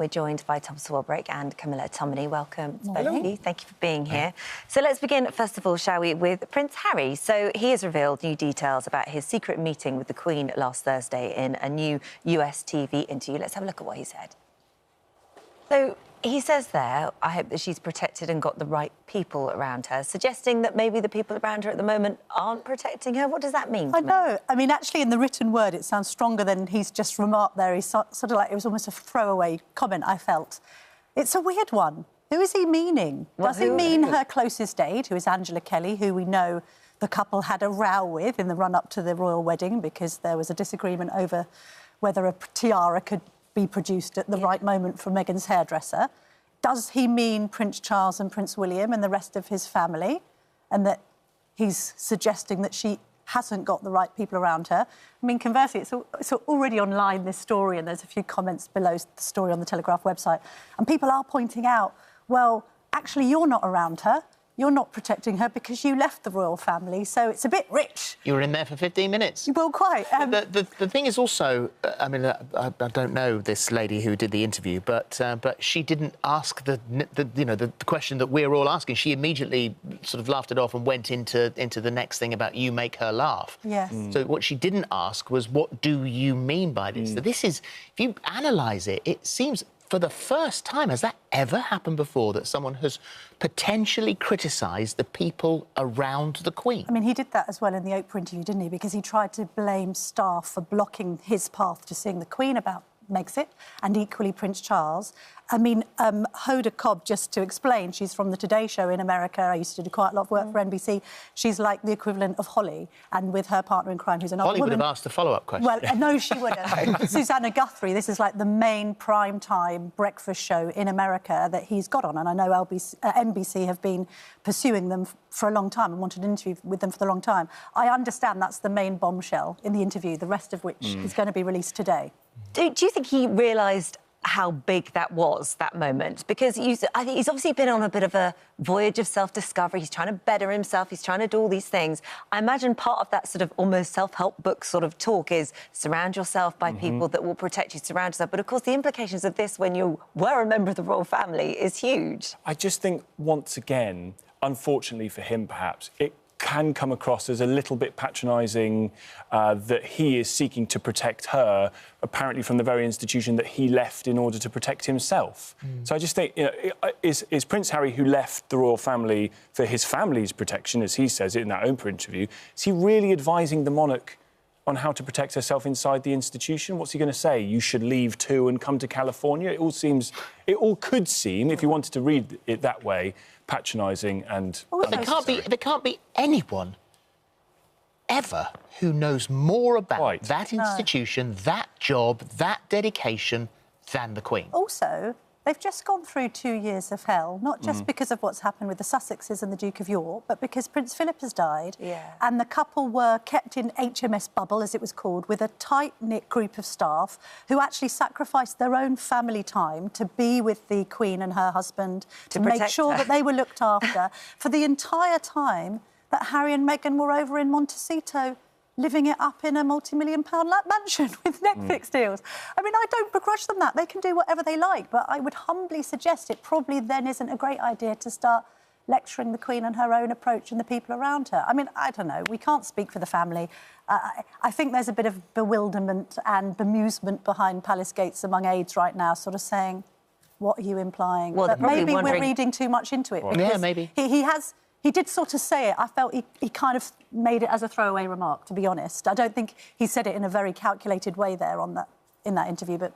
we're joined by Tom Swarbrick and Camilla Tominey. Welcome to both Hello. of you. Thank you for being here. So let's begin, first of all, shall we, with Prince Harry. So he has revealed new details about his secret meeting with the Queen last Thursday in a new US TV interview. Let's have a look at what he said. So he says there, I hope that she's protected and got the right people around her, suggesting that maybe the people around her at the moment aren't protecting her. What does that mean? I know. I mean, actually, in the written word, it sounds stronger than he's just remarked there. He's sort of like, it was almost a throwaway comment, I felt. It's a weird one. Who is he meaning? Does he mean her closest aide, who is Angela Kelly, who we know the couple had a row with in the run-up to the royal wedding because there was a disagreement over whether a tiara could be produced at the right moment for Meghan's hairdresser? Does he mean Prince Charles and Prince William and the rest of his family, and that he's suggesting that she hasn't got the right people around her? I mean, conversely, it's already online, this story, and there's a few comments below the story on the Telegraph website, and people are pointing out, well, actually, you're not around her. You're not protecting her because you left the royal family, so it's a bit rich. You were in there for 15 minutes. Well, quite. The thing is also, I mean, I don't know this lady who did the interview, but she didn't ask the question that we're all asking. She immediately sort of laughed it off and went into the next thing about you make her laugh. Yes. So what she didn't ask was, what do you mean by this? So this is, if you analyse it, it seems, for the first time, has that ever happened before, that someone has potentially criticised the people around the Queen? I mean, he did that as well in the Oprah interview, didn't he? Because he tried to blame staff for blocking his path to seeing the Queen about Megxit, and equally Prince Charles. I mean, Hoda Cobb, just to explain, she's from the Today Show in America. I used to do quite a lot of work for NBC. She's like the equivalent of Holly, and with her partner in crime, who's another Holly woman. would have asked a follow-up question. Well, no, she wouldn't. Susanna Guthrie, this is like the main prime-time breakfast show in America that he's got on, and I know NBC have been pursuing them for a long time and wanted an interview with them for a long time. I understand that's the main bombshell in the interview, the rest of which is going to be released today. Do you think he realised how big that was, that moment? Because I think he's obviously been on a bit of a voyage of self-discovery. He's trying to better himself. He's trying to do all these things. I imagine part of that sort of almost self-help book sort of talk is surround yourself by people that will protect you, surround yourself. But, of course, the implications of this when you were a member of the royal family is huge. I just think, once again, unfortunately for him, perhaps, it can come across as a little bit patronising that he is seeking to protect her, apparently from the very institution that he left in order to protect himself. So I just think, you know, is Prince Harry, who left the royal family for his family's protection, as he says it in that Oprah interview, is he really advising the monarch on how to protect herself inside the institution? What's he going to say? You should leave too and come to California? It all could seem, if you wanted to read it that way, patronising and unnecessary. There can't be anyone ever who knows more about that institution, that job, that dedication than the Queen. Also, they've just gone through 2 years of hell, not just because of what's happened with the Sussexes and the Duke of York, but because Prince Phillip has died. Yeah. And the couple were kept in HMS Bubble, as it was called, with a tight-knit group of staff who actually sacrificed their own family time to be with the Queen and her husband, to make sure that they were looked after for the entire time that Harry and Meghan were over in Montecito, living it up in a multi-million-pound mansion with Netflix deals. I mean, I don't begrudge them that. They can do whatever they like, but I would humbly suggest it probably then isn't a great idea to start lecturing the Queen on her own approach and the people around her. I mean, I don't know. We can't speak for the family. I think there's a bit of bewilderment and bemusement behind Palace Gates among aides right now, sort of saying, what are you implying? Well, but maybe we're reading too much into it. Yeah, maybe. He did sort of say it. I felt he kind of made it as a throwaway remark, to be honest. I don't think he said it in a very calculated way there in that interview, but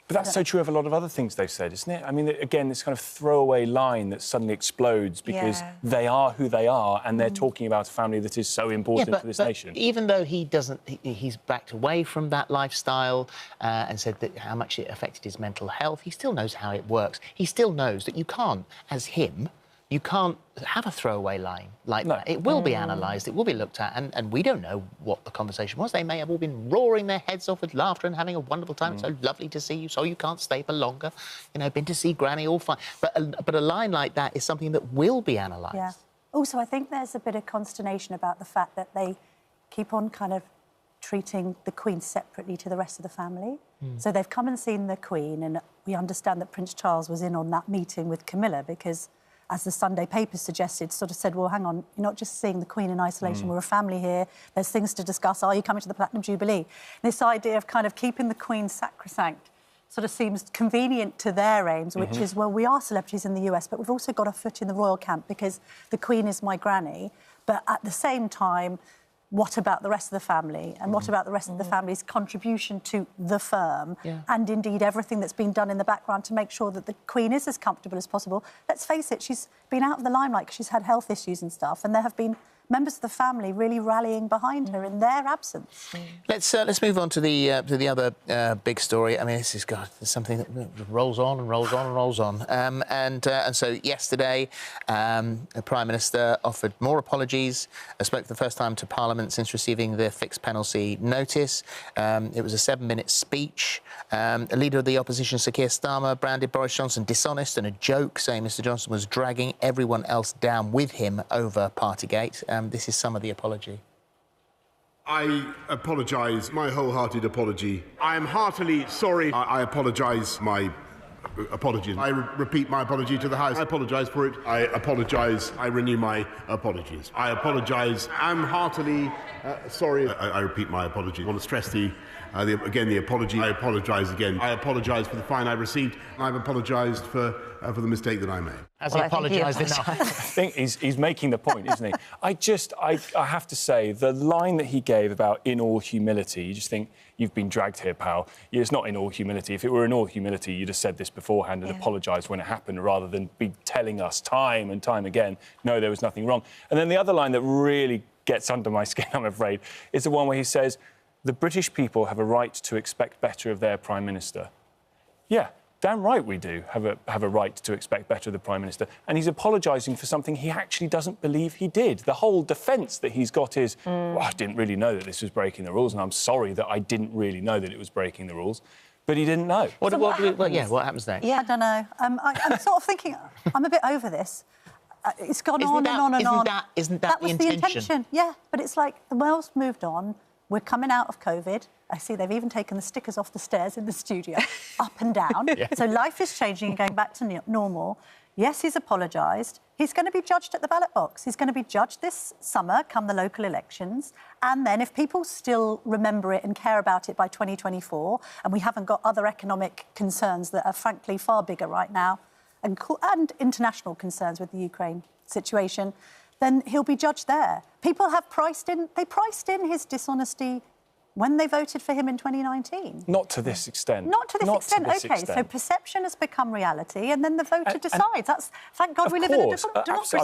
that's so true of a lot of other things they've said, isn't it? I mean, again, this kind of throwaway line that suddenly explodes because they are who they are and they're talking about a family that is so important to this nation. Even though he's backed away from that lifestyle and said that how much it affected his mental health, he still knows how it works. He still knows that you can't, as him, you can't have a throwaway line like that. It will be analysed, it will be looked at, and we don't know what the conversation was. They may have all been roaring their heads off with laughter and having a wonderful time. It's so lovely to see you, so you can't stay for longer. You know, been to see Granny, all fine. But a line like that is something that will be analysed. Yeah. Also, I think there's a bit of consternation about the fact that they keep on kind of treating the Queen separately to the rest of the family. So they've come and seen the Queen, and we understand that Prince Charles was in on that meeting with Camilla because, as the Sunday papers suggested, sort of said, well, hang on, you're not just seeing the Queen in isolation, we're a family here, there's things to discuss, are you coming to the Platinum Jubilee? This idea of kind of keeping the Queen sacrosanct sort of seems convenient to their aims, which is, well, we are celebrities in the US, but we've also got a foot in the royal camp because the Queen is my granny. But at the same time, what about the rest of the family? And what about the rest of the family's contribution to the firm? And indeed everything that's been done in the background to make sure that the Queen is as comfortable as possible. Let's face it, she's been out of the limelight because she's had health issues and stuff, and there have been members of the family really rallying behind her in their absence. Let's move on to the other big story. I mean, this is something that rolls on and rolls on and rolls on. And so yesterday, the Prime Minister offered more apologies. Spoke for the first time to Parliament since receiving the fixed penalty notice. It was a 7-minute speech. The leader of the opposition, Sir Keir Starmer, branded Boris Johnson dishonest and a joke, saying Mr Johnson was dragging everyone else down with him over Partygate. This is some of the apology. I apologise, my wholehearted apology. I am heartily sorry. I apologise, my apologies. I repeat my apology to the House. I apologise for it. I apologise. I renew my apologies. I apologise. I'm heartily sorry. I repeat my apology. I want to stress the apology. I apologise again. I apologise for the fine I received. I've apologised for the mistake that I made. Has he apologised enough? I think he's making the point, isn't he? I have to say, the line that he gave about in all humility, you just think, you've been dragged here, pal. It's not in all humility. If it were in all humility, you'd have said this beforehand and apologised when it happened, rather than be telling us time and time again, no, there was nothing wrong. And then the other line that really gets under my skin, I'm afraid, is the one where he says, the British people have a right to expect better of their Prime Minister. Yeah, damn right we do have a right to expect better of the Prime Minister. And he's apologising for something he actually doesn't believe he did. The whole defence that he's got is, well, I didn't really know that this was breaking the rules, and I'm sorry that I didn't really know that it was breaking the rules. But he didn't know. What happens next? I don't know. I'm sort of thinking, I'm a bit over this. It's gone on and on and on. Isn't that the intention? Yeah, but it's like the world's moved on. We're coming out of COVID. I see they've even taken the stickers off the stairs in the studio, up and down. So life is changing and going back to normal. Yes, he's apologised. He's going to be judged at the ballot box. He's going to be judged this summer, come the local elections. And then if people still remember it and care about it by 2024, and we haven't got other economic concerns that are frankly far bigger right now, and international concerns with the Ukraine situation, then he'll be judged there. People have priced in his dishonesty when they voted for him in 2019. Not to this extent. Not to this extent. OK, so perception has become reality, and then the voter decides. Thank God we live in a democracy.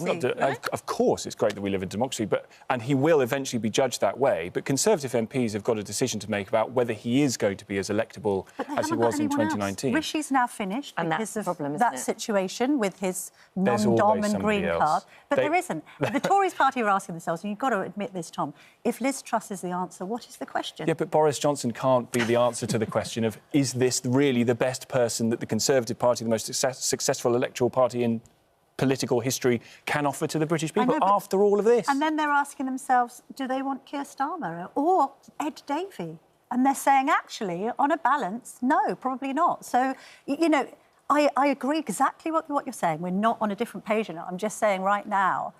Of course, it's great that we live in a democracy, and he will eventually be judged that way. But Conservative MPs have got a decision to make about whether he is going to be as electable as he was in 2019. Rishi's now finished and because that's of problem, that situation with his non-dom and green card. But there isn't. The Tories party are asking themselves, and you've got to admit this, Tom, if Liz Truss is the answer, what is the question? Yeah, but Boris Johnson can't be the answer to the question of, is this really the best person that the Conservative Party, the most successful electoral party in political history, can offer to the British people after all of this? And then they're asking themselves, do they want Keir Starmer or Ed Davey? And they're saying, actually, on a balance, no, probably not. So, you know, I agree exactly what you're saying. We're not on a different page now. I'm just saying right now,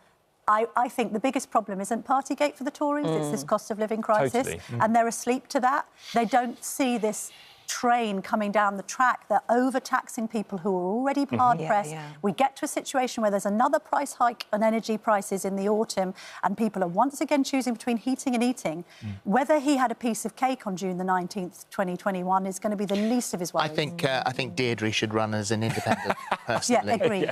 I think the biggest problem isn't Partygate for the Tories, it's this cost of living crisis. Totally. And they're asleep to that. They don't see this train coming down the track. They're overtaxing people who are already hard-pressed. We get to a situation where there's another price hike on energy prices in the autumn, and people are once again choosing between heating and eating. Whether he had a piece of cake on June the 19th, 2021 is going to be the least of his worries. I think Deirdre should run as an independent, personally. Yeah, agreed.